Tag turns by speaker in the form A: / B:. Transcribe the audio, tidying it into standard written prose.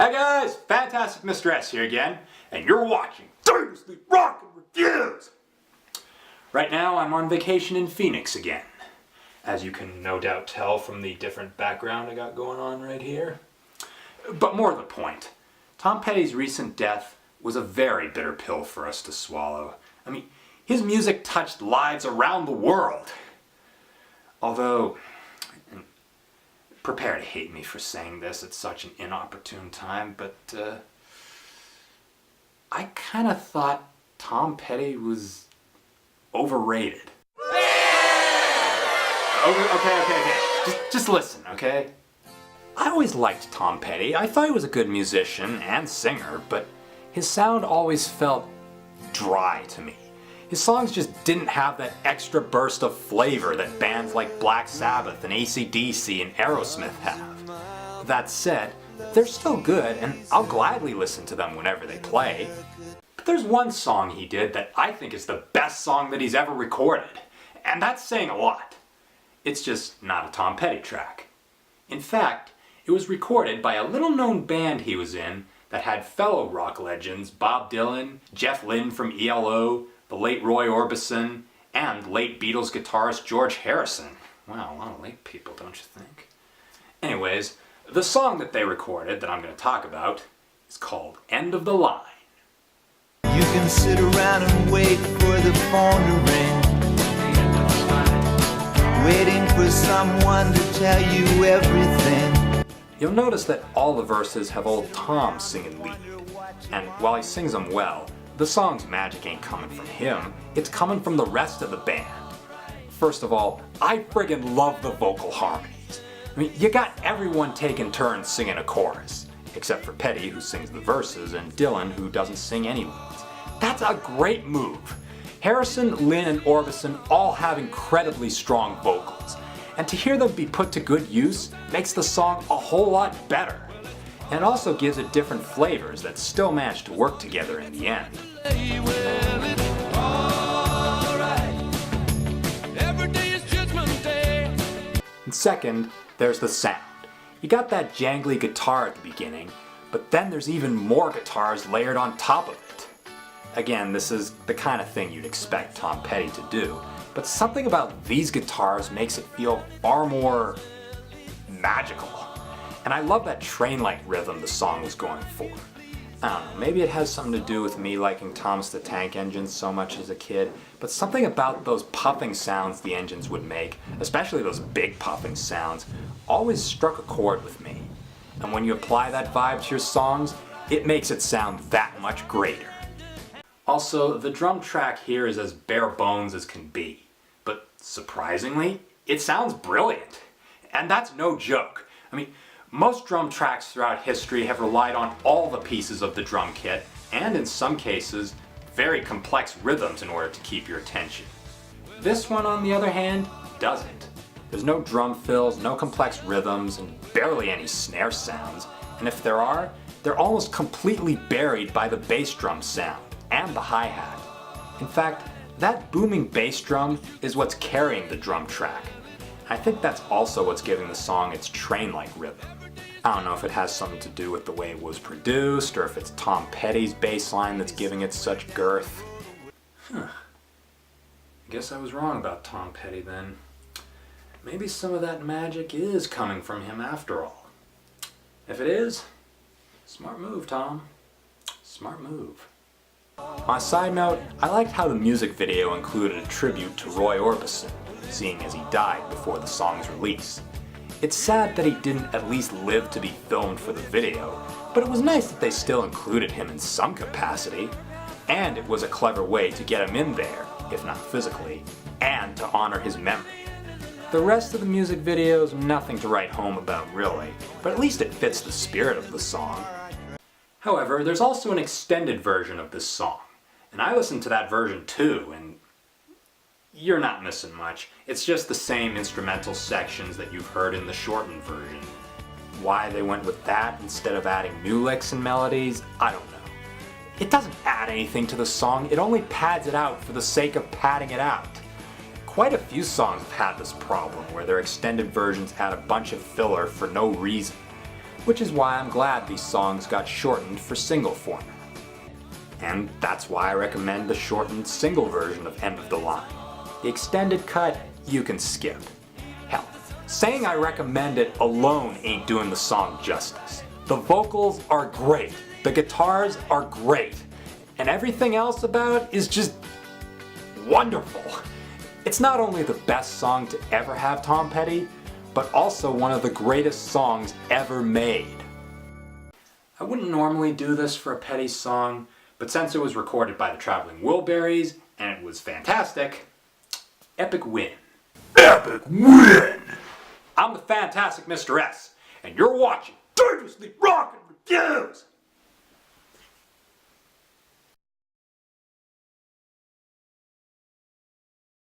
A: Hi guys, Fantastic Mr. S here again, and you're watching Seriously Rockin' Reviews! Right now I'm on vacation in Phoenix again, as you can no doubt tell from the different background I got going on right here. But more to the point, Tom Petty's recent death was a very bitter pill for us to swallow. I mean, his music touched lives around the world. Although, prepare to hate me for saying this at such an inopportune time, but I kind of thought Tom Petty was overrated. Okay. Just listen, okay? I always liked Tom Petty. I thought he was a good musician and singer, but his sound always felt dry to me. His songs just didn't have that extra burst of flavor that bands like Black Sabbath and AC/DC and Aerosmith have. That said, they're still good and I'll gladly listen to them whenever they play. But there's one song he did that I think is the best song that he's ever recorded, and that's saying a lot. It's just not a Tom Petty track. In fact, it was recorded by a little-known band he was in that had fellow rock legends Bob Dylan, Jeff Lynne from ELO, the late Roy Orbison, and late Beatles guitarist George Harrison. Wow, a lot of late people, don't you think? Anyways, the song that they recorded that I'm going to talk about is called End of the Line.
B: You can sit around and wait for the phone to ring, waiting for someone to tell you everything.
A: You'll notice that all the verses have old Tom singing lead, and while he sings them well, the song's magic ain't coming from him, it's coming from the rest of the band. First of all, I friggin' love the vocal harmonies. I mean, you got everyone taking turns singing a chorus, except for Petty, who sings the verses, and Dylan, who doesn't sing any leads. That's a great move. Harrison, Lynne, and Orbison all have incredibly strong vocals, and to hear them be put to good use makes the song a whole lot better, and also gives it different flavors that still manage to work together in the end. And second, there's the sound. You got that jangly guitar at the beginning, but then there's even more guitars layered on top of it. Again, this is the kind of thing you'd expect Tom Petty to do, but something about these guitars makes it feel far more magical. And I love that train-like rhythm the song was going for. I don't know, maybe it has something to do with me liking Thomas the Tank Engines so much as a kid, but something about those puffing sounds the engines would make, especially those big puffing sounds, always struck a chord with me. And when you apply that vibe to your songs, it makes it sound that much greater. Also, the drum track here is as bare bones as can be, but surprisingly, it sounds brilliant. And that's no joke. I mean, most drum tracks throughout history have relied on all the pieces of the drum kit, and in some cases, very complex rhythms in order to keep your attention. This one, on the other hand, doesn't. There's no drum fills, no complex rhythms, and barely any snare sounds, and if there are, they're almost completely buried by the bass drum sound, and the hi-hat. In fact, that booming bass drum is what's carrying the drum track. I think that's also what's giving the song its train-like rhythm. I don't know if it has something to do with the way it was produced, or if it's Tom Petty's bass line that's giving it such girth. I guess I was wrong about Tom Petty then. Maybe some of that magic is coming from him after all. If it is, smart move, Tom. Smart move. On a side note, I liked how the music video included a tribute to Roy Orbison, seeing as he died before the song's release. It's sad that he didn't at least live to be filmed for the video, but it was nice that they still included him in some capacity, and it was a clever way to get him in there, if not physically, and to honor his memory. The rest of the music video is nothing to write home about really, but at least it fits the spirit of the song. However, there's also an extended version of this song, and I listened to that version too, and you're not missing much. It's just the same instrumental sections that you've heard in the shortened version. Why they went with that instead of adding new licks and melodies, I don't know. It doesn't add anything to the song, it only pads it out for the sake of padding it out. Quite a few songs have had this problem, where their extended versions add a bunch of filler for no reason. which is why I'm glad these songs got shortened for single format. And that's why I recommend the shortened single version of End of the Line. The extended cut, you can skip. Hell, saying I recommend it alone ain't doing the song justice. The vocals are great, the guitars are great, and everything else about it is just wonderful. It's not only the best song to ever have Tom Petty, but also one of the greatest songs ever made. I wouldn't normally do this for a Petty song, but since it was recorded by the Traveling Wilburys, and it was fantastic, epic win. Epic win! I'm the fantastic Mr. S, and you're watching Dangerously Rockin' Reviews!